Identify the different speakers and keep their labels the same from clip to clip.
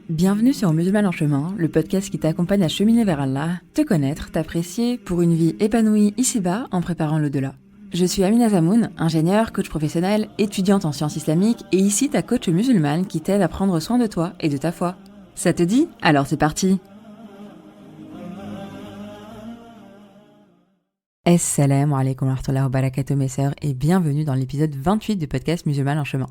Speaker 1: Bienvenue sur Musulman en chemin, le podcast qui t'accompagne à cheminer vers Allah, te connaître, t'apprécier pour une vie épanouie ici-bas en préparant l'au-delà. Je suis Amina Zamoun, ingénieure, coach professionnel, étudiante en sciences islamiques et ici ta coach musulmane qui t'aide à prendre soin de toi et de ta foi. Ça te dit ? Alors c'est parti ! Assalamu alaikum wa rahmatullahi wa barakatuh mes sœurs et bienvenue dans l'épisode 28 du podcast Musulman en chemin.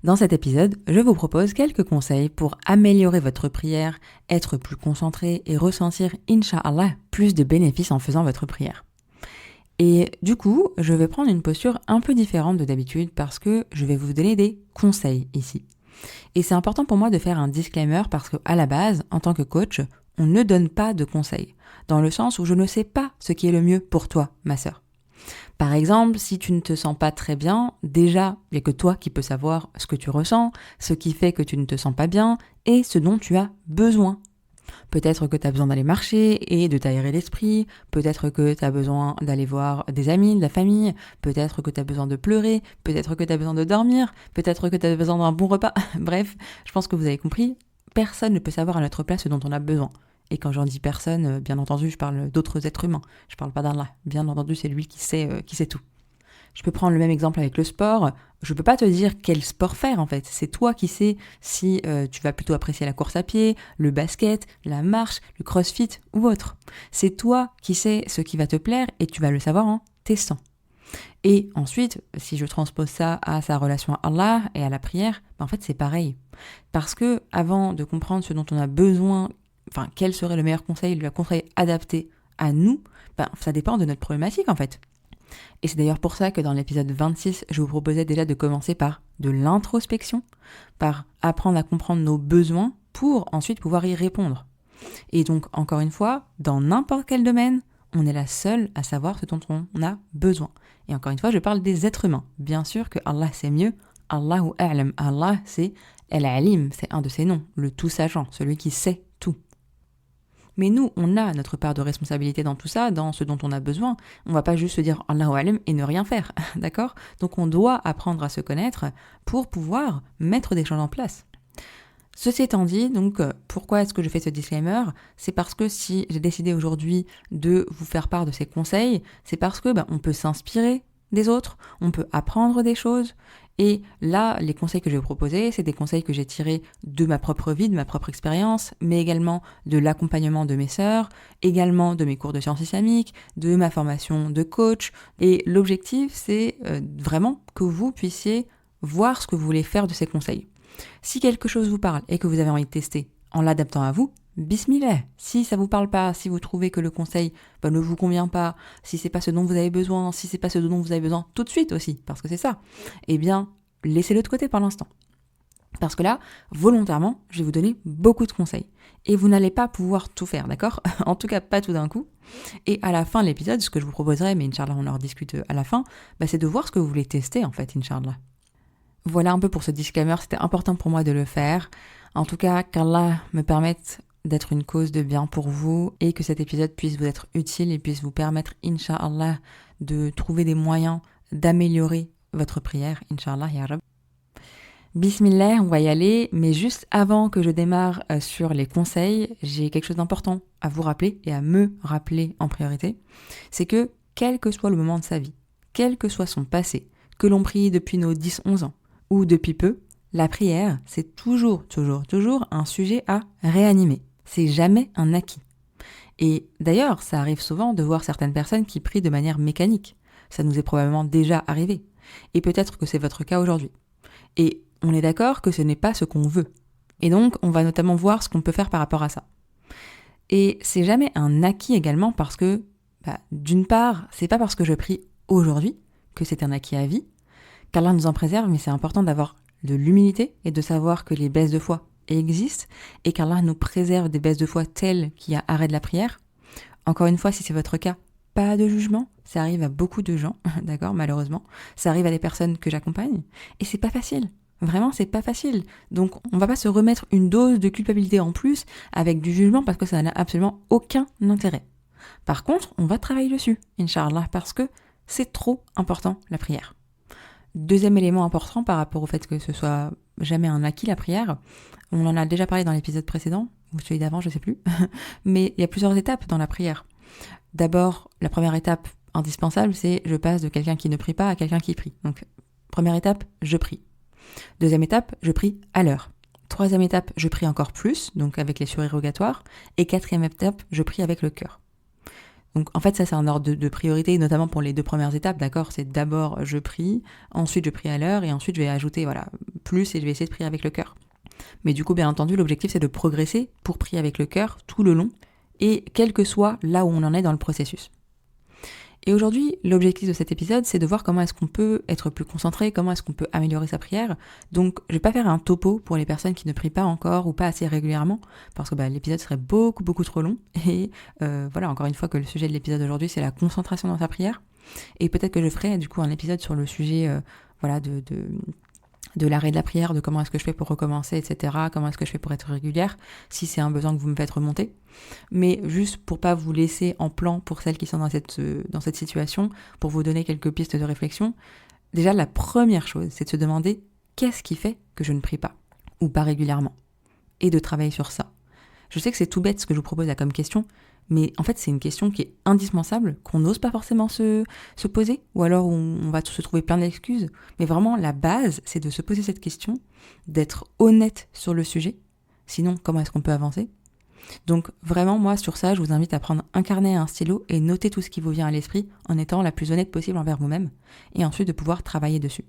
Speaker 1: Dans cet épisode, je vous propose quelques conseils pour améliorer votre prière, être plus concentré et ressentir, Inch'Allah, plus de bénéfices en faisant votre prière. Et du coup, je vais prendre une posture un peu différente de d'habitude parce que je vais vous donner des conseils ici. Et c'est important pour moi de faire un disclaimer parce qu'à la base, en tant que coach, on ne donne pas de conseils, dans le sens où je ne sais pas ce qui est le mieux pour toi, ma sœur. Par exemple, si tu ne te sens pas très bien, déjà, il n'y a que toi qui peux savoir ce que tu ressens, ce qui fait que tu ne te sens pas bien et ce dont tu as besoin. Peut-être que tu as besoin d'aller marcher et de t'aérer l'esprit, peut-être que tu as besoin d'aller voir des amis, de la famille, peut-être que tu as besoin de pleurer, peut-être que tu as besoin de dormir, peut-être que tu as besoin d'un bon repas. Bref, je pense que vous avez compris, personne ne peut savoir à notre place ce dont on a besoin. Et quand j'en dis personne, bien entendu, je parle d'autres êtres humains. Je parle pas d'Allah. Bien entendu, c'est lui qui sait tout. Je peux prendre le même exemple avec le sport. Je peux pas te dire quel sport faire en fait. C'est toi qui sais si tu vas plutôt apprécier la course à pied, le basket, la marche, le crossfit ou autre. C'est toi qui sais ce qui va te plaire et tu vas le savoir en testant. Et ensuite, si je transpose ça à sa relation à Allah et à la prière, en fait c'est pareil. Parce que avant de comprendre ce dont on a besoin, quel serait le meilleur conseil, le conseil adapté à nous, ça dépend de notre problématique en fait. Et c'est d'ailleurs pour ça que dans l'épisode 26, je vous proposais déjà de commencer par de l'introspection, par apprendre à comprendre nos besoins pour ensuite pouvoir y répondre. Et donc, encore une fois, dans n'importe quel domaine, on est la seule à savoir ce dont on a besoin. Et encore une fois, je parle des êtres humains. Bien sûr que Allah c'est mieux, Allahu a'lam, Allah c'est Al-Alim, c'est un de ses noms, le tout-sachant, celui qui sait tout. Mais nous, on a notre part de responsabilité dans tout ça, dans ce dont on a besoin. On va pas juste se dire Allahu Alim et ne rien faire, d'accord ? Donc on doit apprendre à se connaître pour pouvoir mettre des choses en place. Ceci étant dit, donc pourquoi est-ce que je fais ce disclaimer ? C'est parce que si j'ai décidé aujourd'hui de vous faire part de ces conseils, c'est parce que on peut s'inspirer des autres, on peut apprendre des choses. Et là, les conseils que je vais vous proposer, c'est des conseils que j'ai tirés de ma propre vie, de ma propre expérience, mais également de l'accompagnement de mes sœurs, également de mes cours de sciences islamiques, de ma formation de coach. Et l'objectif, c'est vraiment que vous puissiez voir ce que vous voulez faire de ces conseils. Si quelque chose vous parle et que vous avez envie de tester en l'adaptant à vous, bismillah. Si ça vous parle pas, si vous trouvez que le conseil ne vous convient pas, si c'est pas ce dont vous avez besoin, si c'est pas ce dont vous avez besoin tout de suite aussi, parce que c'est ça, eh bien, laissez-le de côté pour l'instant. Parce que là, volontairement, je vais vous donner beaucoup de conseils. Et vous n'allez pas pouvoir tout faire, d'accord ? En tout cas, pas tout d'un coup. Et à la fin de l'épisode, ce que je vous proposerai, mais Inch'Allah, on en rediscute à la fin, c'est de voir ce que vous voulez tester, en fait, Inch'Allah. Voilà un peu pour ce disclaimer, c'était important pour moi de le faire. En tout cas, qu'Allah me permette d'être une cause de bien pour vous et que cet épisode puisse vous être utile et puisse vous permettre, Inch'Allah, de trouver des moyens d'améliorer votre prière, Inch'Allah, Ya Rab. Bismillah, on va y aller, mais juste avant que je démarre sur les conseils, j'ai quelque chose d'important à vous rappeler et à me rappeler en priorité. C'est que, quel que soit le moment de sa vie, quel que soit son passé, que l'on prie depuis nos 10-11 ans ou depuis peu, la prière, c'est toujours un sujet à réanimer. C'est jamais un acquis. Et d'ailleurs, ça arrive souvent de voir certaines personnes qui prient de manière mécanique. Ça nous est probablement déjà arrivé. Et peut-être que c'est votre cas aujourd'hui. Et on est d'accord que ce n'est pas ce qu'on veut. Et donc, on va notamment voir ce qu'on peut faire par rapport à ça. Et c'est jamais un acquis également parce que, d'une part, c'est pas parce que je prie aujourd'hui que c'est un acquis à vie, qu'Allah nous en préserve, mais c'est important d'avoir de l'humilité et de savoir que les baisses de foi existent et qu'Allah nous préserve des baisses de foi telles qu'il y a arrêt de la prière. Encore une fois, si c'est votre cas, pas de jugement, ça arrive à beaucoup de gens, d'accord, malheureusement. Ça arrive à des personnes que j'accompagne et c'est pas facile. Vraiment, c'est pas facile. Donc, on va pas se remettre une dose de culpabilité en plus avec du jugement parce que ça n'a absolument aucun intérêt. Par contre, on va travailler dessus, Inch'Allah, parce que c'est trop important, la prière. Deuxième élément important par rapport au fait que ce soit jamais un acquis la prière. On en a déjà parlé dans l'épisode précédent, ou celui d'avant, je sais plus. Mais il y a plusieurs étapes dans la prière. D'abord, la première étape indispensable, c'est je passe de quelqu'un qui ne prie pas à quelqu'un qui prie. Donc, première étape, je prie. Deuxième étape, je prie à l'heure. Troisième étape, je prie encore plus, donc avec les surérogatoires. Et quatrième étape, je prie avec le cœur. Donc en fait ça c'est un ordre de priorité, notamment pour les 2 premières étapes, d'accord ? C'est d'abord je prie, ensuite je prie à l'heure, et ensuite je vais ajouter plus, et je vais essayer de prier avec le cœur. Mais du coup bien entendu l'objectif c'est de progresser pour prier avec le cœur tout le long, et quel que soit là où on en est dans le processus. Et aujourd'hui, l'objectif de cet épisode, c'est de voir comment est-ce qu'on peut être plus concentré, comment est-ce qu'on peut améliorer sa prière. Donc, je vais pas faire un topo pour les personnes qui ne prient pas encore ou pas assez régulièrement, parce que l'épisode serait beaucoup, beaucoup trop long. Et encore une fois que le sujet de l'épisode d'aujourd'hui, c'est la concentration dans sa prière. Et peut-être que je ferai du coup un épisode sur le sujet de l'arrêt de la prière, de comment est-ce que je fais pour recommencer, etc., comment est-ce que je fais pour être régulière, si c'est un besoin que vous me faites remonter. Mais juste pour pas vous laisser en plan pour celles qui sont dans cette situation, pour vous donner quelques pistes de réflexion, déjà la première chose, c'est de se demander qu'est-ce qui fait que je ne prie pas, ou pas régulièrement, et de travailler sur ça. Je sais que c'est tout bête ce que je vous propose là comme question, mais en fait c'est une question qui est indispensable, qu'on n'ose pas forcément se poser, ou alors on va se trouver plein d'excuses, mais vraiment la base c'est de se poser cette question, d'être honnête sur le sujet, sinon comment est-ce qu'on peut avancer ? Donc vraiment moi sur ça je vous invite à prendre un carnet et un stylo et noter tout ce qui vous vient à l'esprit en étant la plus honnête possible envers vous-même, et ensuite de pouvoir travailler dessus.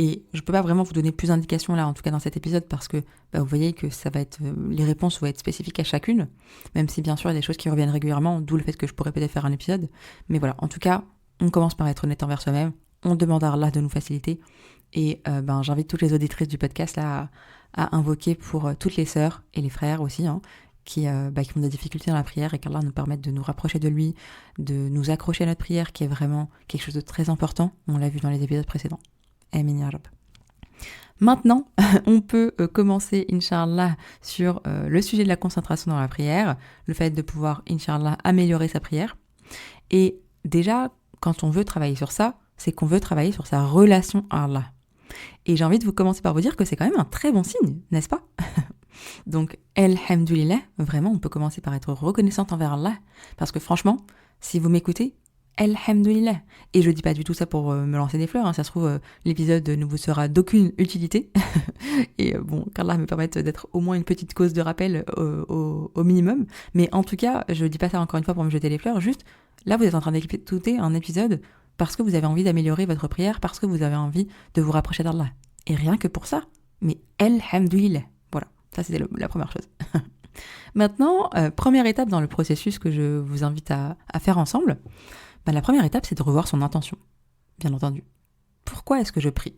Speaker 1: Et je peux pas vraiment vous donner plus d'indications là, en tout cas dans cet épisode, parce que vous voyez que ça va être, les réponses vont être spécifiques à chacune, même si bien sûr il y a des choses qui reviennent régulièrement, d'où le fait que je pourrais peut-être faire un épisode. Mais voilà, en tout cas, on commence par être honnête envers soi-même, on demande à Allah de nous faciliter, et j'invite toutes les auditrices du podcast là à invoquer pour toutes les sœurs et les frères aussi, qui ont des difficultés dans la prière, et qu'Allah nous permette de nous rapprocher de lui, de nous accrocher à notre prière, qui est vraiment quelque chose de très important, on l'a vu dans les épisodes précédents. Amin ya Rab. Maintenant, on peut commencer, Inch'Allah, sur le sujet de la concentration dans la prière, le fait de pouvoir, Inch'Allah, améliorer sa prière. Et déjà, quand on veut travailler sur ça, c'est qu'on veut travailler sur sa relation à Allah. Et j'ai envie de commencer par vous dire que c'est quand même un très bon signe, n'est-ce pas ? Donc, Alhamdulillah, vraiment, on peut commencer par être reconnaissante envers Allah, parce que franchement, si vous m'écoutez, Alhamdulillah. Et je dis pas du tout ça pour me lancer des fleurs, ça se trouve l'épisode ne vous sera d'aucune utilité. Et qu'Allah me permette d'être au moins une petite cause de rappel au minimum. Mais en tout cas, je dis pas ça encore une fois pour me jeter les fleurs, juste là vous êtes en train d'écouter un épisode parce que vous avez envie d'améliorer votre prière, parce que vous avez envie de vous rapprocher d'Allah. Et rien que pour ça, mais Alhamdulillah. Voilà, ça c'était la première chose. Maintenant, première étape dans le processus que je vous invite à faire ensemble, la première étape, c'est de revoir son intention, bien entendu. Pourquoi est-ce que je prie ?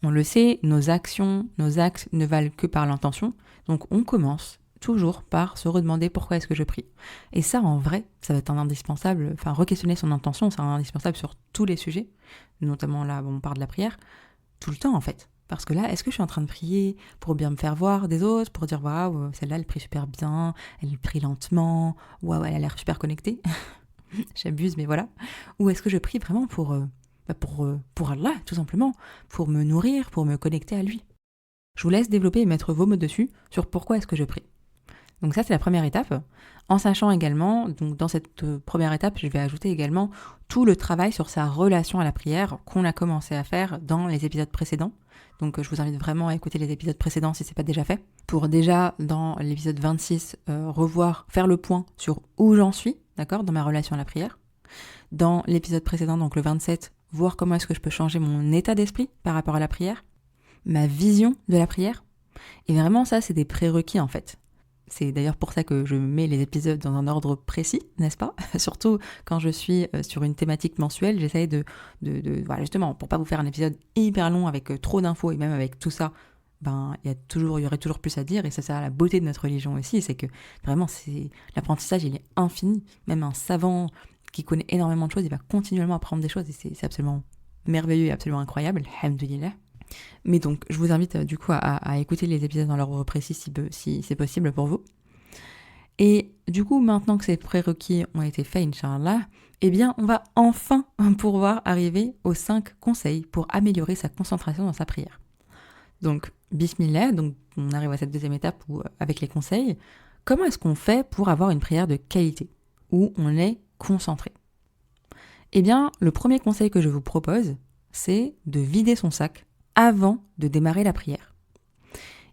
Speaker 1: On le sait, nos actions, nos actes ne valent que par l'intention, donc on commence toujours par se redemander pourquoi est-ce que je prie. Et ça, en vrai, ça va être un indispensable, re-questionner son intention, c'est un indispensable sur tous les sujets, notamment là, on parle de la prière, tout le temps en fait. Parce que là, est-ce que je suis en train de prier pour bien me faire voir des autres, pour dire waouh, celle-là elle prie super bien, elle prie lentement, waouh, elle a l'air super connectée. J'abuse, mais voilà. Ou est-ce que je prie vraiment pour Allah, tout simplement, pour me nourrir, pour me connecter à lui ? Je vous laisse développer et mettre vos mots dessus sur pourquoi est-ce que je prie. Donc ça, c'est la première étape. En sachant également, donc dans cette première étape, je vais ajouter également tout le travail sur sa relation à la prière qu'on a commencé à faire dans les épisodes précédents. Donc je vous invite vraiment à écouter les épisodes précédents si ce n'est pas déjà fait, pour déjà, dans l'épisode 26, faire le point sur où j'en suis, d'accord, dans ma relation à la prière. Dans l'épisode précédent, donc le 27, voir comment est-ce que je peux changer mon état d'esprit par rapport à la prière, ma vision de la prière. Et vraiment, ça, c'est des prérequis en fait. C'est d'ailleurs pour ça que je mets les épisodes dans un ordre précis, n'est-ce pas ? Surtout quand je suis sur une thématique mensuelle, j'essaye de voilà, justement, pour pas vous faire un épisode hyper long avec trop d'infos, et même avec tout ça, il y aurait toujours plus à dire, et ça, c'est la beauté de notre religion aussi, c'est que vraiment, l'apprentissage, il est infini. Même un savant qui connaît énormément de choses, il va continuellement apprendre des choses, et c'est absolument merveilleux et absolument incroyable, alhamdoulilah. Mais donc, je vous invite du coup à écouter les épisodes dans l'ordre précis si c'est possible pour vous. Et du coup, maintenant que ces prérequis ont été faits, Inch'Allah, eh bien, on va enfin pouvoir arriver aux 5 conseils pour améliorer sa concentration dans sa prière. Donc, bismillah, donc on arrive à cette deuxième étape avec les conseils. Comment est-ce qu'on fait pour avoir une prière de qualité, où on est concentré? Eh bien, le premier conseil que je vous propose, c'est de vider son sac avant de démarrer la prière.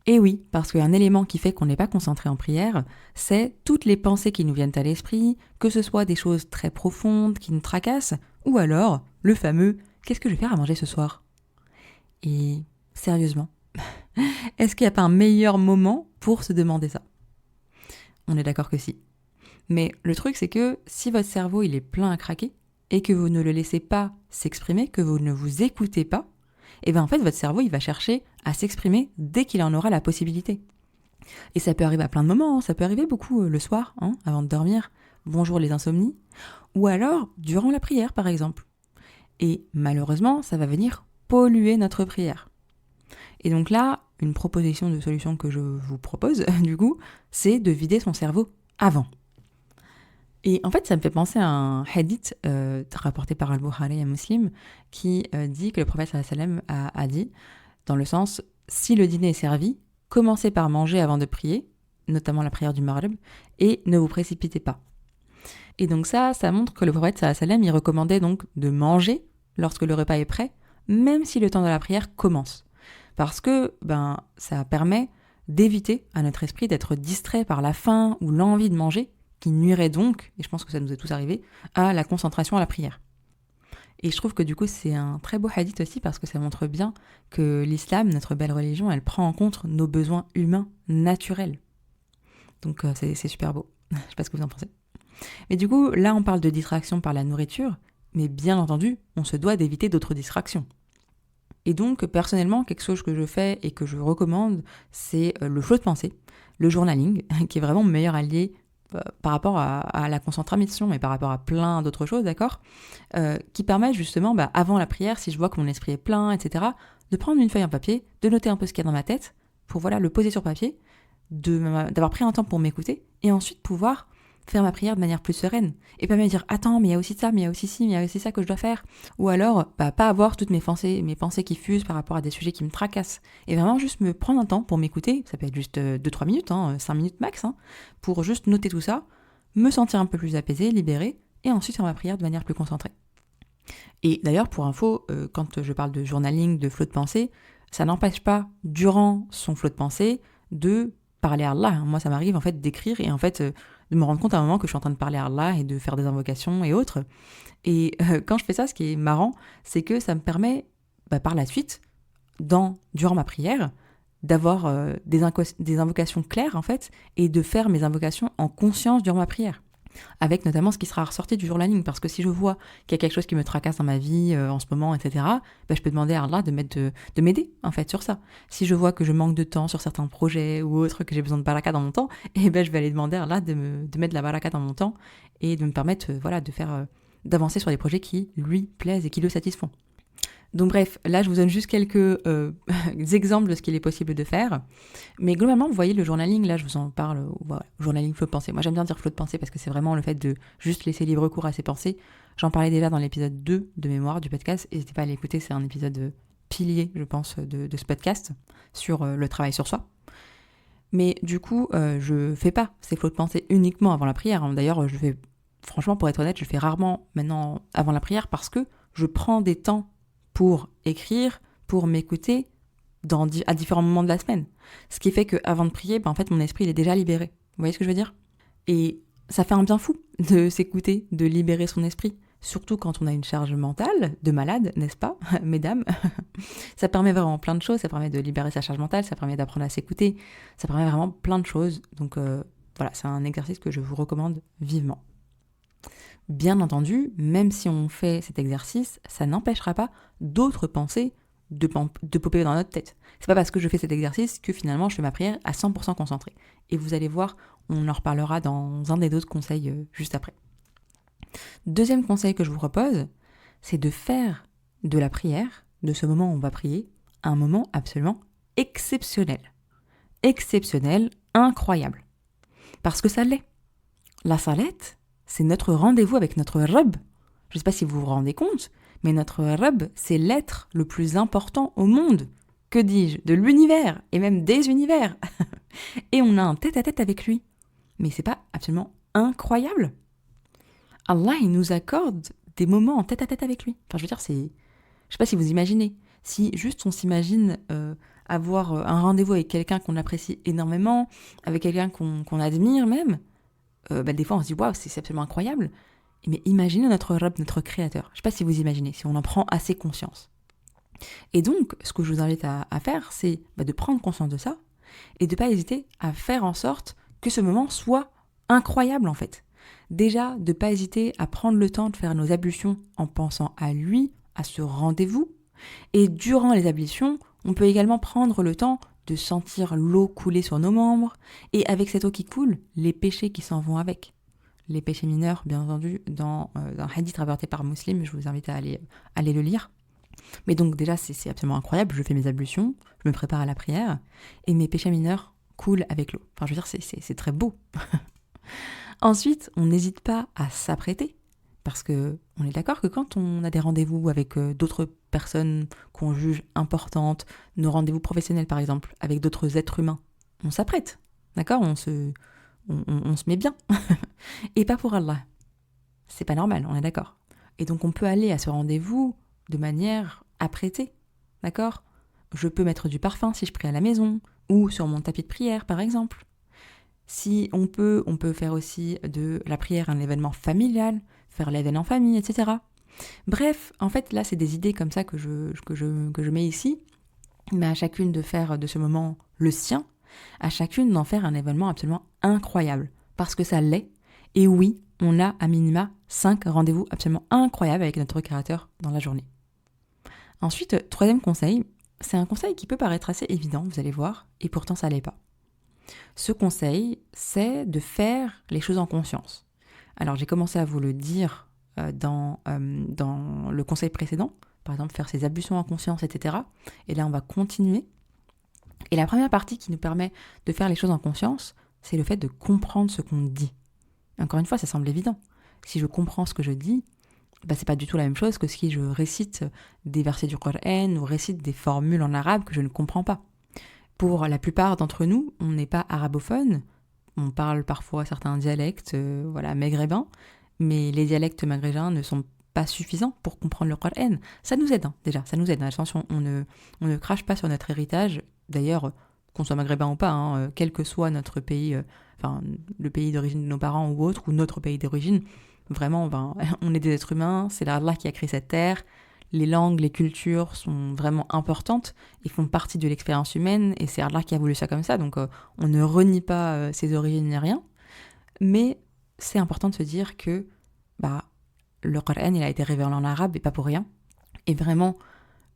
Speaker 1: Et oui, parce qu'un élément qui fait qu'on n'est pas concentré en prière, c'est toutes les pensées qui nous viennent à l'esprit, que ce soit des choses très profondes qui nous tracassent, ou alors le fameux « qu'est-ce que je vais faire à manger ce soir ?» Et sérieusement, est-ce qu'il n'y a pas un meilleur moment pour se demander ça? On est d'accord que si. Mais le truc, c'est que si votre cerveau il est plein à craquer, et que vous ne le laissez pas s'exprimer, que vous ne vous écoutez pas, et bien en fait votre cerveau il va chercher à s'exprimer dès qu'il en aura la possibilité. Et ça peut arriver à plein de moments, ça peut arriver beaucoup le soir, avant de dormir, bonjour les insomnies, ou alors durant la prière par exemple. Et malheureusement ça va venir polluer notre prière. Et donc là, une proposition de solution que je vous propose du coup, c'est de vider son cerveau avant. Et en fait, ça me fait penser à un hadith rapporté par Al-Bukhari et Muslim qui dit que le prophète sallam a dit, dans le sens, si le dîner est servi, commencez par manger avant de prier, notamment la prière du Maghrib, et ne vous précipitez pas. Et donc ça montre que le prophète sallam il recommandait donc de manger lorsque le repas est prêt, même si le temps de la prière commence. Parce que ça permet d'éviter à notre esprit d'être distrait par la faim ou l'envie de manger, qui nuirait donc, et je pense que ça nous est tous arrivé, à la concentration à la prière. Et je trouve que du coup c'est un très beau hadith aussi parce que ça montre bien que l'islam, notre belle religion, elle prend en compte nos besoins humains naturels. Donc c'est super beau. Je sais pas ce que vous en pensez. Mais du coup, là on parle de distraction par la nourriture, mais bien entendu, on se doit d'éviter d'autres distractions. Et donc personnellement, quelque chose que je fais et que je recommande, c'est le flow de pensée, le journaling, qui est vraiment mon meilleur allié par rapport à la concentration et par rapport à plein d'autres choses, d'accord, qui permettent justement, avant la prière, si je vois que mon esprit est plein, etc., de prendre une feuille en papier, de noter un peu ce qu'il y a dans ma tête, pour le poser sur papier, d'avoir pris un temps pour m'écouter, et ensuite pouvoir faire ma prière de manière plus sereine, et pas me dire « Attends, mais il y a aussi ça, mais il y a aussi ci, mais il y a aussi ça que je dois faire », ou alors pas avoir toutes mes pensées qui fusent par rapport à des sujets qui me tracassent, et vraiment juste me prendre un temps pour m'écouter, ça peut être juste 2-3 minutes, 5 minutes max, pour juste noter tout ça, me sentir un peu plus apaisé, libéré, et ensuite faire ma prière de manière plus concentrée. Et d'ailleurs, pour info, quand je parle de journaling, de flot de pensée, ça n'empêche pas, durant son flot de pensée, de parler à Allah. Moi, ça m'arrive en fait d'écrire et en fait de me rendre compte à un moment que je suis en train de parler à Allah et de faire des invocations et autres. Et quand je fais ça, ce qui est marrant, c'est que ça me permet par la suite, durant ma prière, d'avoir des invocations claires en fait et de faire mes invocations en conscience durant ma prière. Avec notamment ce qui sera ressorti du journaling, parce que si je vois qu'il y a quelque chose qui me tracasse dans ma vie en ce moment, etc., je peux demander à Allah de m'aider en fait sur ça. Si je vois que je manque de temps sur certains projets ou autres, que j'ai besoin de baraka dans mon temps, je vais aller demander à Allah de mettre de la baraka dans mon temps et de me permettre d'avancer sur des projets qui lui plaisent et qui le satisfont. Donc bref, là je vous donne juste quelques exemples de ce qu'il est possible de faire. Mais globalement, vous voyez, le journaling, là je vous en parle, journaling flow de pensée. Moi j'aime bien dire flow de pensée parce que c'est vraiment le fait de juste laisser libre cours à ses pensées. J'en parlais déjà dans l'épisode 2 de mémoire du podcast. N'hésitez pas à l'écouter, c'est un épisode pilier, je pense, de ce podcast sur le travail sur soi. Mais du coup, je fais pas ces flows de pensée uniquement avant la prière. D'ailleurs, franchement, pour être honnête, je fais rarement maintenant avant la prière parce que je prends des temps pour écrire, pour m'écouter à différents moments de la semaine. Ce qui fait qu'avant de prier, en fait, mon esprit il est déjà libéré. Vous voyez ce que je veux dire ? Et ça fait un bien fou de s'écouter, de libérer son esprit. Surtout quand on a une charge mentale de malade, n'est-ce pas, mesdames ? Ça permet vraiment plein de choses. Ça permet de libérer sa charge mentale, ça permet d'apprendre à s'écouter. Ça permet vraiment plein de choses. Donc voilà, c'est un exercice que je vous recommande vivement. Bien entendu, même si on fait cet exercice, ça n'empêchera pas d'autres pensées de popper dans notre tête. C'est pas parce que je fais cet exercice que finalement je fais ma prière à 100% concentrée. Et vous allez voir, on en reparlera dans un des autres conseils juste après. Deuxième conseil que je vous propose, c'est de faire de la prière, de ce moment où on va prier, un moment absolument exceptionnel. Exceptionnel, incroyable. Parce que ça l'est. La salette, c'est notre rendez-vous avec notre Rabb. Je ne sais pas si vous vous rendez compte, mais notre Rabb, c'est l'être le plus important au monde. que dis-je, de l'univers, et même des univers. Et on a un tête-à-tête avec lui. Mais c'est pas absolument incroyable? Allah, il nous accorde des moments en tête-à-tête avec lui. Enfin, je veux dire, c'est... Je sais pas si vous imaginez. Si juste on s'imagine avoir un rendez-vous avec quelqu'un qu'on apprécie énormément, avec quelqu'un qu'on admire même, des fois on se dit waouh, c'est absolument incroyable. Mais imaginez notre Rabb, notre créateur. Je sais pas si vous imaginez, si on en prend assez conscience. Et donc, ce que je vous invite à faire, c'est de prendre conscience de ça et de pas hésiter à faire en sorte que ce moment soit incroyable en fait. Déjà, de pas hésiter à prendre le temps de faire nos ablutions en pensant à lui, à ce rendez-vous. Et durant les ablutions, on peut également prendre le temps de sentir l'eau couler sur nos membres, et avec cette eau qui coule, les péchés qui s'en vont avec. Les péchés mineurs, bien entendu, dans un hadith rapporté par Muslim, je vous invite à aller le lire. Mais donc déjà, c'est absolument incroyable, je fais mes ablutions, je me prépare à la prière, et mes péchés mineurs coulent avec l'eau. Enfin, je veux dire, c'est très beau. Ensuite, on n'hésite pas à s'apprêter, parce que on est d'accord que quand on a des rendez-vous avec d'autres personnes qu'on juge importantes, nos rendez-vous professionnels par exemple, avec d'autres êtres humains, on s'apprête, d'accord, on se met bien. Et pas pour Allah. C'est pas normal, on est d'accord. Et donc on peut aller à ce rendez-vous de manière apprêtée, d'accord? Je peux mettre du parfum si je prie à la maison, ou sur mon tapis de prière par exemple. Si on peut faire aussi de la prière un événement familial, faire l'événement en famille, etc. Bref, en fait, là, c'est des idées comme ça que je mets ici, mais à chacune de faire de ce moment le sien, à chacune d'en faire un événement absolument incroyable, parce que ça l'est. Et oui, on a à minima 5 rendez-vous absolument incroyables avec notre créateur dans la journée. Ensuite, troisième conseil, c'est un conseil qui peut paraître assez évident, vous allez voir, et pourtant ça l'est pas. Ce conseil, c'est de faire les choses en conscience. Alors j'ai commencé à vous le dire dans le conseil précédent, par exemple faire ses ablutions en conscience, etc. Et là on va continuer. Et la première partie qui nous permet de faire les choses en conscience, c'est le fait de comprendre ce qu'on dit. Encore une fois, ça semble évident. Si je comprends ce que je dis, c'est pas du tout la même chose que si je récite des versets du Coran ou récite des formules en arabe que je ne comprends pas. Pour la plupart d'entre nous, on n'est pas arabophone, on parle parfois certains dialectes maghrébins, mais les dialectes maghrébins ne sont pas suffisants pour comprendre le Coran. Ça nous aide, déjà, ça nous aide, dans le sens où on ne crache pas sur notre héritage, d'ailleurs, qu'on soit maghrébin ou pas, quel que soit notre pays, le pays d'origine de nos parents ou autre, ou notre pays d'origine, vraiment, on est des êtres humains, c'est Allah qui a créé cette terre. Les langues, les cultures sont vraiment importantes et font partie de l'expérience humaine, et c'est Allah qui a voulu ça comme ça, donc on ne renie pas ses origines ni rien, mais c'est important de se dire que le Coran, il a été révélé en arabe et pas pour rien, et vraiment,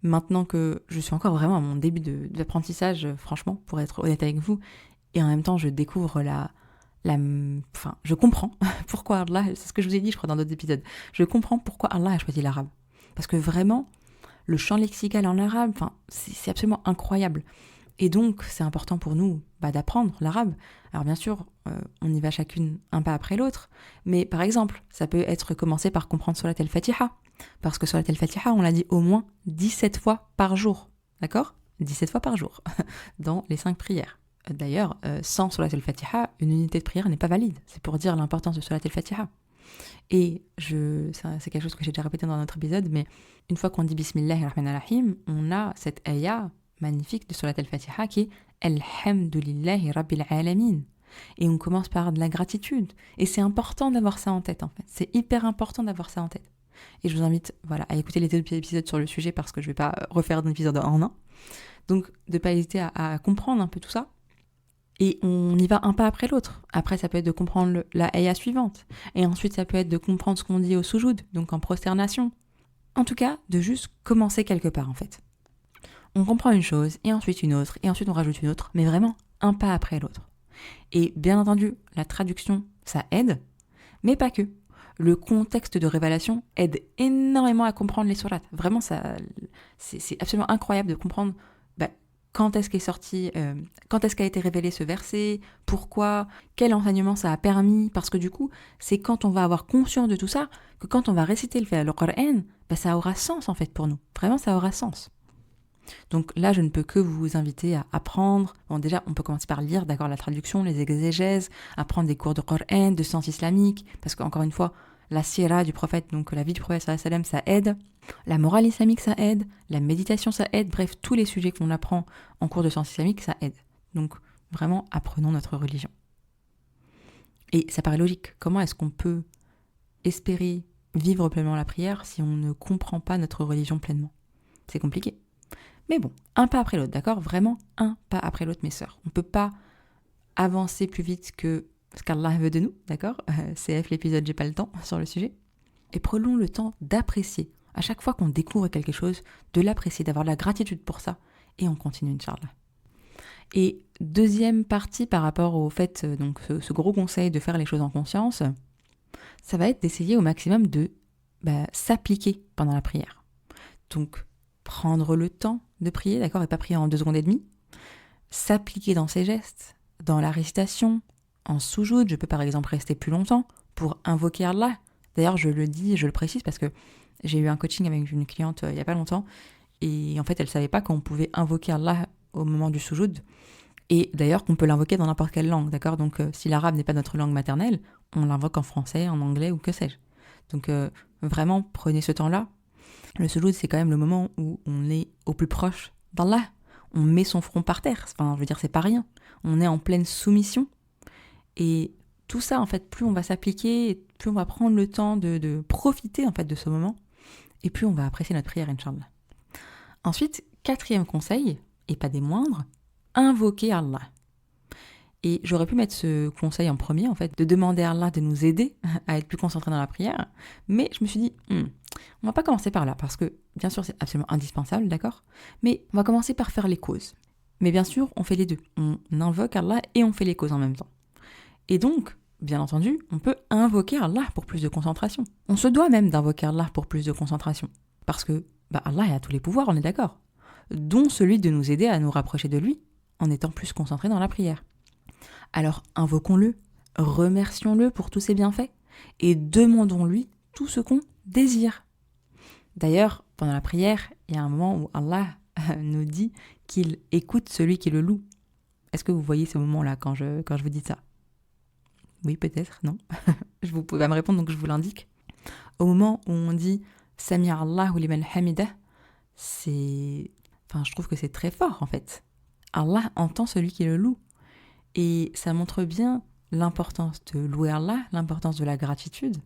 Speaker 1: maintenant que je suis encore vraiment à mon début d'apprentissage, franchement, pour être honnête avec vous, et en même temps je découvre je comprends pourquoi Allah, c'est ce que je vous ai dit je crois dans d'autres épisodes, je comprends pourquoi Allah a choisi l'arabe. Parce que vraiment, le champ lexical en arabe, c'est absolument incroyable. Et donc, c'est important pour nous d'apprendre l'arabe. Alors bien sûr, on y va chacune un pas après l'autre. Mais par exemple, ça peut être commencer par comprendre Surat al-Fatiha. Parce que Surat al-Fatiha, on l'a dit au moins 17 fois par jour. D'accord ? 17 fois par jour, dans les 5 prières. D'ailleurs, sans Surat al-Fatiha, une unité de prière n'est pas valide. C'est pour dire l'importance de Surat al-Fatiha. Et c'est quelque chose que j'ai déjà répété dans notre épisode, mais une fois qu'on dit Bismillahirrahmanirrahim, on a cette ayah magnifique de Surat al-Fatiha qui est Alhamdulillahi Rabbil Alamin. Et on commence par de la gratitude. Et c'est important d'avoir ça en tête, en fait. C'est hyper important d'avoir ça en tête. Et je vous invite à écouter les 2 épisodes sur le sujet parce que je ne vais pas refaire d'un épisode en un. Donc, de ne pas hésiter à comprendre un peu tout ça. Et on y va un pas après l'autre. Après, ça peut être de comprendre la ayah suivante. Et ensuite, ça peut être de comprendre ce qu'on dit au sujoud, donc en prosternation. En tout cas, de juste commencer quelque part, en fait. On comprend une chose, et ensuite une autre, et ensuite on rajoute une autre, mais vraiment un pas après l'autre. Et bien entendu, la traduction, ça aide, mais pas que. Le contexte de révélation aide énormément à comprendre les sourates. Vraiment, c'est absolument incroyable de comprendre quand est-ce quand est-ce qu'a été révélé ce verset, pourquoi, quel enseignement ça a permis, parce que du coup, c'est quand on va avoir conscience de tout ça, que quand on va réciter le Coran, ça aura sens en fait pour nous. Vraiment, ça aura sens. Donc là, je ne peux que vous inviter à apprendre. Bon, déjà, on peut commencer par lire, d'accord, la traduction, les exégèses, apprendre des cours de Coran, de sciences islamiques, parce qu'encore une fois, la sira du prophète, donc la vie du prophète, sallallahu alayhi wa sallam, ça aide. La morale islamique, ça aide. La méditation, ça aide. Bref, tous les sujets qu'on apprend en cours de sciences islamiques, ça aide. Donc, vraiment, apprenons notre religion. Et ça paraît logique. Comment est-ce qu'on peut espérer vivre pleinement la prière si on ne comprend pas notre religion pleinement? C'est compliqué. Mais bon, un pas après l'autre, d'accord? Vraiment un pas après l'autre, mes sœurs. On ne peut pas avancer plus vite que ce qu'Allah veut de nous, d'accord? CF l'épisode J'ai pas le temps sur le sujet. Et prenons le temps d'apprécier, à chaque fois qu'on découvre quelque chose, de l'apprécier, d'avoir de la gratitude pour ça, et on continue, Inch'Allah. Et deuxième partie par rapport au fait, donc ce gros conseil de faire les choses en conscience, ça va être d'essayer au maximum de s'appliquer pendant la prière. Donc, prendre le temps de prier, d'accord, et pas prier en 2 secondes et demie, s'appliquer dans ses gestes, dans la récitation, en soujoud, je peux par exemple rester plus longtemps pour invoquer Allah. D'ailleurs, je le dis, je le précise parce que j'ai eu un coaching avec une cliente il y a pas longtemps et en fait, elle savait pas qu'on pouvait invoquer Allah au moment du soujoud et d'ailleurs qu'on peut l'invoquer dans n'importe quelle langue, d'accord? Donc si l'arabe n'est pas notre langue maternelle, on l'invoque en français, en anglais ou que sais-je. Donc vraiment, prenez ce temps-là. Le soujoud, c'est quand même le moment où on est au plus proche d'Allah. On met son front par terre. Enfin, je veux dire, c'est pas rien. On est en pleine soumission. Et tout ça, en fait, plus on va s'appliquer, plus on va prendre le temps de profiter, en fait, de ce moment, et plus on va apprécier notre prière, Inch'Allah. Ensuite, 4e conseil, et pas des moindres, invoquer Allah. Et j'aurais pu mettre ce conseil en premier, en fait, de demander à Allah de nous aider à être plus concentrés dans la prière. Mais je me suis dit, on va pas commencer par là, parce que, bien sûr, c'est absolument indispensable, d'accord? Mais on va commencer par faire les causes. Mais bien sûr, on fait les deux. On invoque Allah et on fait les causes en même temps. Et donc, bien entendu, on peut invoquer Allah pour plus de concentration. On se doit même d'invoquer Allah pour plus de concentration. Parce que Allah a tous les pouvoirs, on est d'accord. Dont celui de nous aider à nous rapprocher de lui, en étant plus concentrés dans la prière. Alors invoquons-le, remercions-le pour tous ses bienfaits, et demandons-lui tout ce qu'on désire. D'ailleurs, pendant la prière, il y a un moment où Allah nous dit qu'il écoute celui qui le loue. Est-ce que vous voyez ce moment-là quand je vous dis ça? Oui, peut-être, non. Vous pouvez me répondre, donc je vous l'indique. Au moment où on dit « Sami Allahu liman hamidah », je trouve que c'est très fort, en fait. Allah entend celui qui le loue. Et ça montre bien l'importance de louer Allah, l'importance de la gratitude.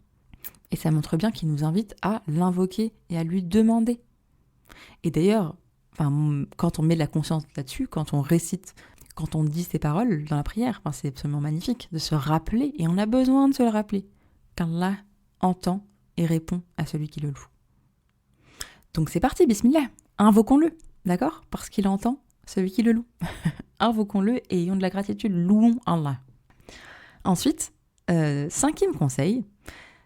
Speaker 1: Et ça montre bien qu'il nous invite à l'invoquer et à lui demander. Et d'ailleurs, quand on met de la conscience là-dessus, quand on récite, quand on dit ces paroles dans la prière, c'est absolument magnifique de se rappeler, et on a besoin de se le rappeler, qu'Allah entend et répond à celui qui le loue. Donc c'est parti, bismillah, invoquons-le, d'accord? Parce qu'il entend celui qui le loue. Invoquons-le et ayons de la gratitude, louons Allah. Ensuite, 5e conseil,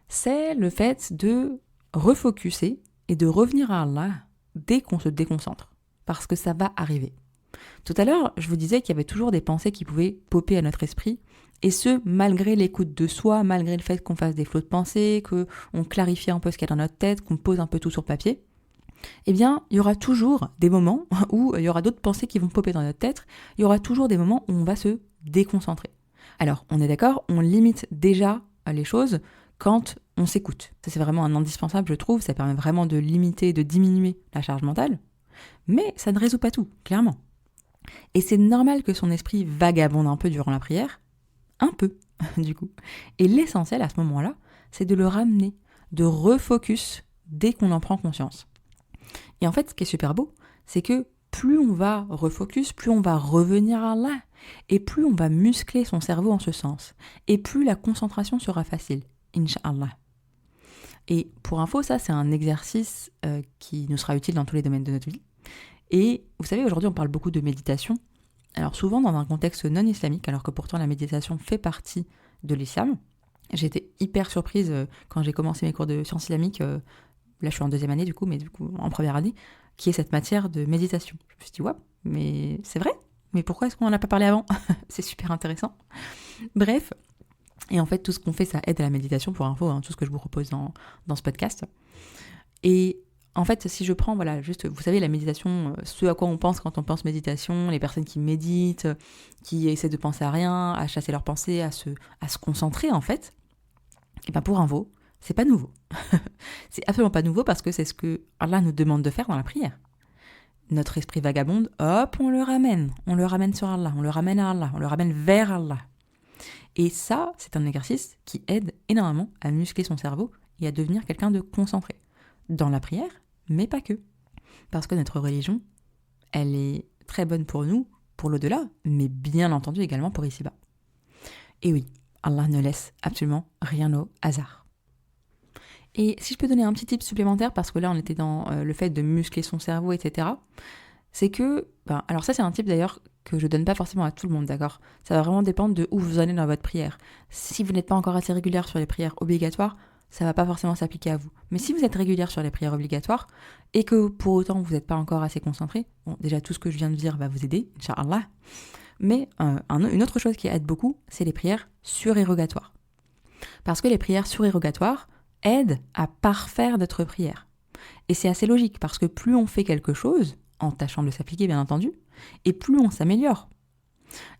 Speaker 1: c'est le fait de refocuser et de revenir à Allah dès qu'on se déconcentre, parce que ça va arriver. Tout à l'heure, je vous disais qu'il y avait toujours des pensées qui pouvaient popper à notre esprit, et ce, malgré l'écoute de soi, malgré le fait qu'on fasse des flots de pensées, qu'on clarifie un peu ce qu'il y a dans notre tête, qu'on pose un peu tout sur papier. Eh bien, il y aura toujours des moments où il y aura d'autres pensées qui vont popper dans notre tête, il y aura toujours des moments où on va se déconcentrer. Alors, on est d'accord, on limite déjà les choses quand on s'écoute. Ça, c'est vraiment un indispensable, je trouve, ça permet vraiment de limiter, de diminuer la charge mentale, mais ça ne résout pas tout, clairement. Et c'est normal que son esprit vagabonde un peu durant la prière, un peu, du coup. Et l'essentiel à ce moment-là, c'est de le ramener, de refocus dès qu'on en prend conscience. Et en fait, ce qui est super beau, c'est que plus on va refocus, plus on va revenir à Allah, et plus on va muscler son cerveau en ce sens, et plus la concentration sera facile, Inch'Allah. Et pour info, ça c'est un exercice qui nous sera utile dans tous les domaines de notre vie. Et vous savez, aujourd'hui on parle beaucoup de méditation, alors souvent dans un contexte non islamique, alors que pourtant la méditation fait partie de l'islam. J'ai été hyper surprise quand j'ai commencé mes cours de sciences islamiques, là je suis en 2e année du coup, mais du coup en 1re année, qui est cette matière de méditation. Je me suis dit, ouais, mais c'est vrai? Mais pourquoi est-ce qu'on n'en a pas parlé avant? C'est super intéressant. Bref, et en fait tout ce qu'on fait, ça aide à la méditation pour info, tout ce que je vous propose dans ce podcast. Et En fait, si je prends, juste, vous savez, la méditation, ce à quoi on pense quand on pense méditation, les personnes qui méditent, qui essaient de penser à rien, à chasser leurs pensées, à se concentrer, en fait, et bien pour info, c'est pas nouveau. C'est absolument pas nouveau parce que c'est ce que Allah nous demande de faire dans la prière. Notre esprit vagabonde, hop, on le ramène sur Allah, on le ramène à Allah, on le ramène vers Allah. Et ça, c'est un exercice qui aide énormément à muscler son cerveau et à devenir quelqu'un de concentré. Dans la prière, mais pas que. Parce que notre religion, elle est très bonne pour nous, pour l'au-delà, mais bien entendu également pour ici-bas. Et oui, Allah ne laisse absolument rien au hasard. Et si je peux donner un petit tip supplémentaire, parce que là on était dans le fait de muscler son cerveau, etc., c'est que, alors ça c'est un tip d'ailleurs que je donne pas forcément à tout le monde, d'accord ? Ça va vraiment dépendre de où vous en êtes dans votre prière. Si vous n'êtes pas encore assez régulière sur les prières obligatoires, ça va pas forcément s'appliquer à vous. Mais si vous êtes régulière sur les prières obligatoires, et que pour autant vous n'êtes pas encore assez concentré, bon, déjà tout ce que je viens de dire va vous aider, Inch'Allah. Mais une autre chose qui aide beaucoup, c'est les prières surérogatoires. Parce que les prières surérogatoires aident à parfaire notre prière. Et c'est assez logique, parce que plus on fait quelque chose, en tâchant de s'appliquer bien entendu, et plus on s'améliore.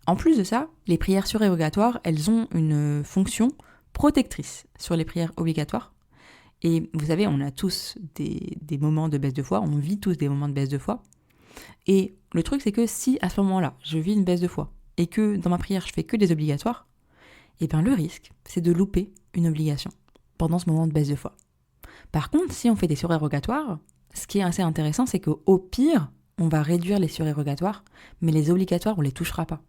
Speaker 1: En plus de ça, les prières surérogatoires, elles ont une fonction protectrice sur les prières obligatoires. Et vous savez, on a tous des moments de baisse de foi, on vit tous des moments de baisse de foi. Et le truc, c'est que si à ce moment-là, je vis une baisse de foi, et que dans ma prière, je fais que des obligatoires, et bien le risque, c'est de louper une obligation pendant ce moment de baisse de foi. Par contre, si on fait des surérogatoires, ce qui est assez intéressant, c'est qu'au pire, on va réduire les surérogatoires, mais les obligatoires, on les touchera pas.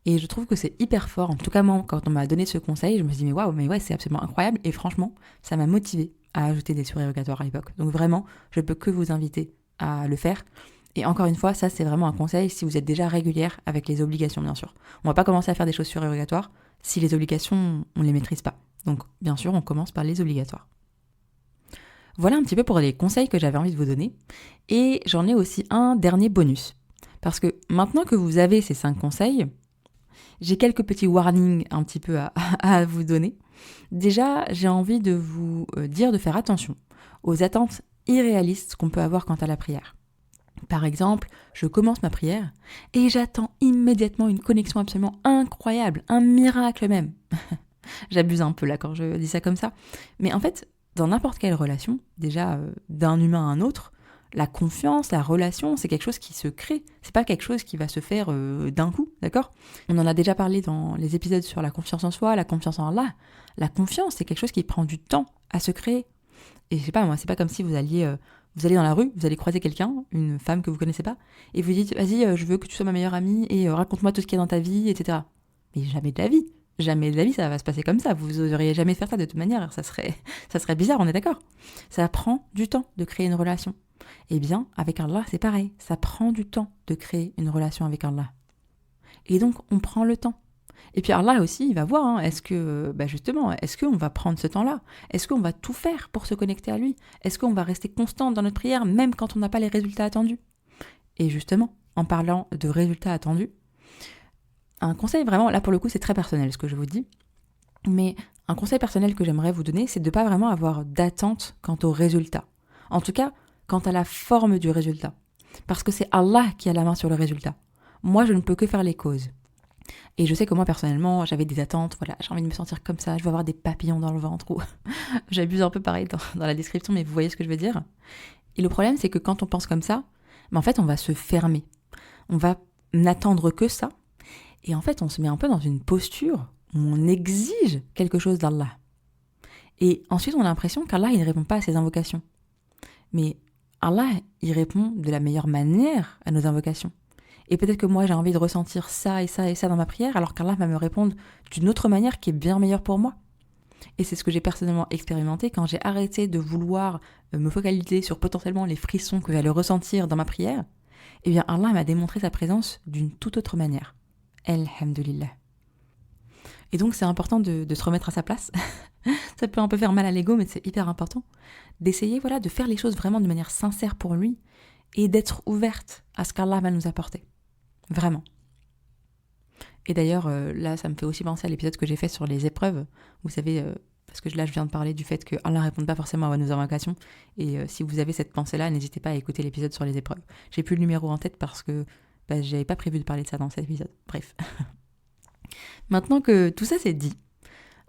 Speaker 1: Et je trouve que c'est hyper fort. En tout cas, moi, quand on m'a donné ce conseil, je me suis dit, mais waouh, mais ouais, c'est absolument incroyable. Et franchement, ça m'a motivée à ajouter des surérogatoires à l'époque. Donc vraiment, je peux que vous inviter à le faire. Et encore une fois, ça, c'est vraiment un conseil si vous êtes déjà régulière avec les obligations, bien sûr. On va pas commencer à faire des choses surérogatoires si les obligations, on les maîtrise pas. Donc, bien sûr, on commence par les obligatoires. Voilà un petit peu pour les conseils que j'avais envie de vous donner. Et j'en ai aussi un dernier bonus. Parce que maintenant que vous avez ces 5 conseils, j'ai quelques petits warnings un petit peu à vous donner. Déjà, j'ai envie de vous dire de faire attention aux attentes irréalistes qu'on peut avoir quant à la prière. Par exemple, je commence ma prière et j'attends immédiatement une connexion absolument incroyable, un miracle même. J'abuse un peu là quand je dis ça comme ça. Mais en fait, dans n'importe quelle relation, déjà d'un humain à un autre, la confiance, la relation, c'est quelque chose qui se crée. C'est pas quelque chose qui va se faire d'un coup, d'accord ? On en a déjà parlé dans les épisodes sur la confiance en soi, la confiance en Allah. La confiance, c'est quelque chose qui prend du temps à se créer. Et je sais pas, moi, c'est pas comme si vous allez dans la rue, vous allez croiser quelqu'un, une femme que vous connaissez pas, et vous dites, vas-y, je veux que tu sois ma meilleure amie, et raconte-moi tout ce qu'il y a dans ta vie, etc. Mais jamais de la vie, ça va se passer comme ça. Vous n'oseriez jamais faire ça de toute manière, ça serait bizarre, on est d'accord ? Ça prend du temps de créer une relation. Eh bien, avec Allah, c'est pareil, ça prend du temps de créer une relation avec Allah. Et donc, on prend le temps. Et puis Allah aussi, il va voir, est-ce qu'on va prendre ce temps-là ? Est-ce qu'on va tout faire pour se connecter à lui ? Est-ce qu'on va rester constant dans notre prière, même quand on n'a pas les résultats attendus ? Et justement, en parlant de résultats attendus, un conseil vraiment, là pour le coup c'est très personnel ce que je vous dis, mais un conseil personnel que j'aimerais vous donner, c'est de ne pas vraiment avoir d'attente quant au résultat. En tout cas, quant à la forme du résultat. Parce que c'est Allah qui a la main sur le résultat. Moi, je ne peux que faire les causes. Et je sais que moi, personnellement, j'avais des attentes, j'ai envie de me sentir comme ça, je veux avoir des papillons dans le ventre, ou j'abuse un peu pareil dans la description, mais vous voyez ce que je veux dire. Et le problème, c'est que quand on pense comme ça, en fait, on va se fermer. On va n'attendre que ça. Et en fait, on se met un peu dans une posture où on exige quelque chose d'Allah. Et ensuite, on a l'impression qu'Allah, il ne répond pas à ses invocations. Mais Allah, il répond de la meilleure manière à nos invocations. Et peut-être que moi, j'ai envie de ressentir ça et ça et ça dans ma prière, alors qu'Allah va me répondre d'une autre manière qui est bien meilleure pour moi. Et c'est ce que j'ai personnellement expérimenté quand j'ai arrêté de vouloir me focaliser sur potentiellement les frissons que j'allais ressentir dans ma prière. Eh bien, Allah m'a démontré sa présence d'une toute autre manière. Alhamdulillah. Et donc, c'est important de se remettre à sa place. Ça peut un peu faire mal à l'ego, mais c'est hyper important d'essayer de faire les choses vraiment de manière sincère pour lui et d'être ouverte à ce qu'Allah va nous apporter. Vraiment. Et d'ailleurs, là, ça me fait aussi penser à l'épisode que j'ai fait sur les épreuves. Vous savez, parce que là je viens de parler du fait que Allah ne répond pas forcément à nos invocations, et si vous avez cette pensée-là, n'hésitez pas à écouter l'épisode sur les épreuves. J'ai plus le numéro en tête parce que j'avais pas prévu de parler de ça dans cet épisode. Bref. Maintenant que tout ça c'est dit,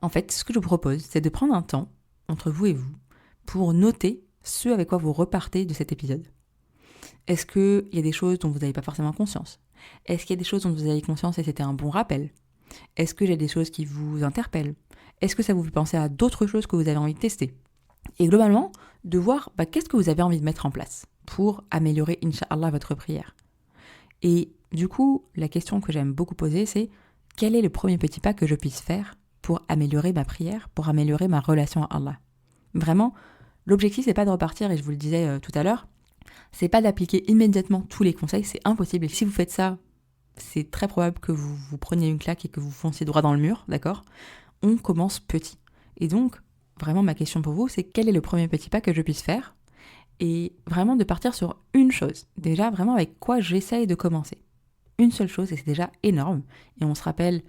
Speaker 1: en fait, ce que je vous propose, c'est de prendre un temps, entre vous et vous, pour noter ce avec quoi vous repartez de cet épisode. Est-ce qu'il y a des choses dont vous n'avez pas forcément conscience ? Est-ce qu'il y a des choses dont vous avez conscience et c'était un bon rappel ? Est-ce qu'il y a des choses qui vous interpellent ? Est-ce que ça vous fait penser à d'autres choses que vous avez envie de tester ? Et globalement, de voir qu'est-ce que vous avez envie de mettre en place pour améliorer, Inch'Allah, votre prière. Et du coup, la question que j'aime beaucoup poser, c'est quel est le premier petit pas que je puisse faire pour améliorer ma prière, pour améliorer ma relation à Allah ? Vraiment, l'objectif, c'est pas de repartir, et je vous le disais tout à l'heure, c'est pas d'appliquer immédiatement tous les conseils, c'est impossible. Et si vous faites ça, c'est très probable que vous preniez une claque et que vous fonciez droit dans le mur, d'accord ? On commence petit. Et donc, vraiment, ma question pour vous, c'est quel est le premier petit pas que je puisse faire ? Et vraiment de partir sur une chose. Déjà, vraiment avec quoi j'essaye de commencer. Une seule chose, et c'est déjà énorme. Et on se rappelle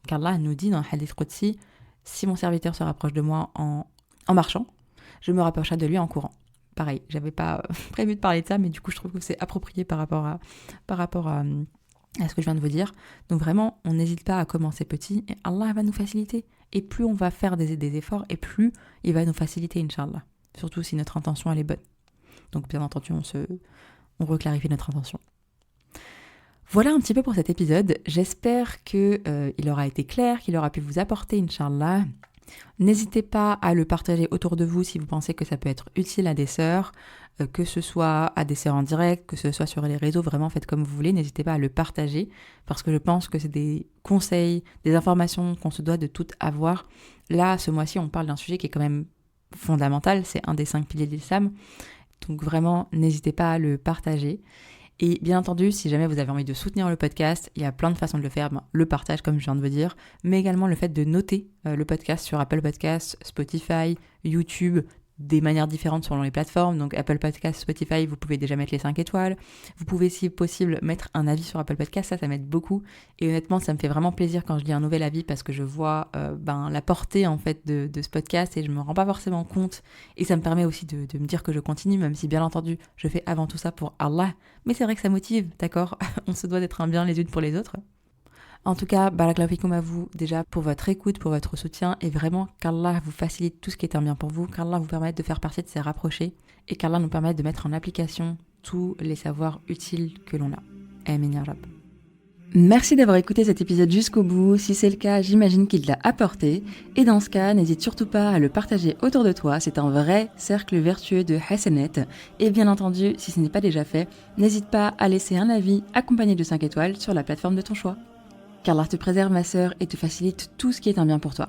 Speaker 1: qu'Allah nous dit dans le Hadith Qudsi, si mon serviteur se rapproche de moi en marchant, je me rapprocherai de lui en courant. Pareil, j'avais pas prévu de parler de ça, mais du coup je trouve que c'est approprié par rapport à ce que je viens de vous dire. Donc vraiment, on n'hésite pas à commencer petit, et Allah va nous faciliter. Et plus on va faire des efforts, et plus il va nous faciliter, Inch'Allah. Surtout si notre intention elle est bonne. Donc bien entendu, on reclarifie notre intention. Voilà un petit peu pour cet épisode. J'espère qu'il aura été clair, qu'il aura pu vous apporter, Inch'Allah. N'hésitez pas à le partager autour de vous si vous pensez que ça peut être utile à des sœurs, que ce soit à des sœurs en direct, que ce soit sur les réseaux, vraiment faites comme vous voulez, n'hésitez pas à le partager parce que je pense que c'est des conseils, des informations qu'on se doit de toutes avoir. Là, ce mois-ci, on parle d'un sujet qui est quand même fondamental, c'est un des 5 piliers de l'islam, donc vraiment n'hésitez pas à le partager. Et bien entendu, si jamais vous avez envie de soutenir le podcast, il y a plein de façons de le faire. Le partage, comme je viens de vous dire, mais également le fait de noter le podcast sur Apple Podcasts, Spotify, YouTube, des manières différentes selon les plateformes. Donc Apple Podcasts, Spotify, vous pouvez déjà mettre les 5 étoiles. Vous pouvez, si possible, mettre un avis sur Apple Podcasts, ça m'aide beaucoup. Et honnêtement, ça me fait vraiment plaisir quand je lis un nouvel avis parce que je vois la portée en fait de ce podcast et je me rends pas forcément compte. Et ça me permet aussi de me dire que je continue, même si bien entendu, je fais avant tout ça pour Allah. Mais c'est vrai que ça motive, d'accord ? On se doit d'être un bien les unes pour les autres. En tout cas, barakallahu fikoum à vous déjà pour votre écoute, pour votre soutien et vraiment qu'Allah vous facilite tout ce qui est un bien pour vous, qu'Allah vous permette de faire partie de ces rapprochés et qu'Allah nous permette de mettre en application tous les savoirs utiles que l'on a. Amin ya Rab. Merci d'avoir écouté cet épisode jusqu'au bout. Si c'est le cas, j'imagine qu'il l'a apporté. Et dans ce cas, n'hésite surtout pas à le partager autour de toi. C'est un vrai cercle vertueux de Hasanet. Et bien entendu, si ce n'est pas déjà fait, n'hésite pas à laisser un avis accompagné de 5 étoiles sur la plateforme de ton choix. Qu'Allah te préserve ma sœur et te facilite tout ce qui est un bien pour toi.